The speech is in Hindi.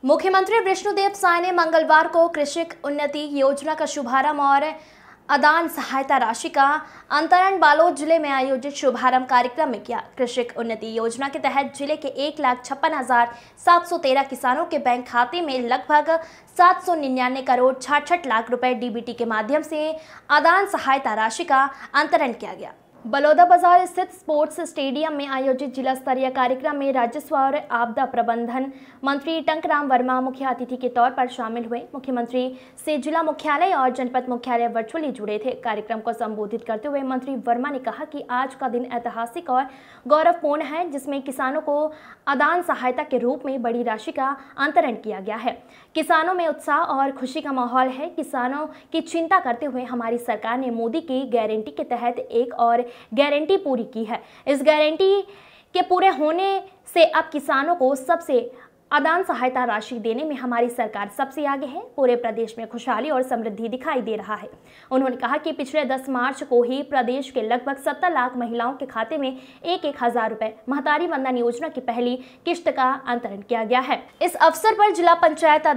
मुख्यमंत्री विष्णुदेव साय ने मंगलवार को कृषक उन्नति योजना का शुभारंभ और आदान सहायता राशि का अंतरण बालोद जिले में आयोजित शुभारंभ कार्यक्रम में किया। कृषक उन्नति योजना के तहत जिले के 1,56,713 किसानों के बैंक खाते में लगभग 799 करोड़ 66 लाख रुपए डीबीटी के माध्यम से आदान सहायता राशि का अंतरण किया गया। बलौदा बाजार स्थित स्पोर्ट्स स्टेडियम में आयोजित जिला स्तरीय कार्यक्रम में राजस्व और आपदा प्रबंधन मंत्री टंकराम वर्मा मुख्य अतिथि के तौर पर शामिल हुए। मुख्यमंत्री से जिला मुख्यालय और जनपद मुख्यालय वर्चुअली जुड़े थे। कार्यक्रम को संबोधित करते हुए मंत्री वर्मा ने कहा कि आज का दिन ऐतिहासिक और गौरवपूर्ण है, जिसमें किसानों को आदान सहायता के रूप में बड़ी राशि का अंतरण किया गया है। किसानों में उत्साह और खुशी का माहौल है। किसानों की चिंता करते हुए हमारी सरकार ने मोदी की गारंटी के तहत एक और गारंटी पूरी की है। इस गारंटी के पूरे होने से अब किसानों को सबसे आदान सहायता राशि देने में हमारी सरकार सबसे आगे है। पूरे प्रदेश में खुशहाली और समृद्धि दिखाई दे रहा है। उन्होंने कहा कि पिछले 10 मार्च को ही प्रदेश के लगभग 70 लाख महिलाओं के खाते में 1,000 रुपए महतारी वंदन योजना की पहली किश्त का अंतरण किया गया है। इस अवसर पर जिला पंचायत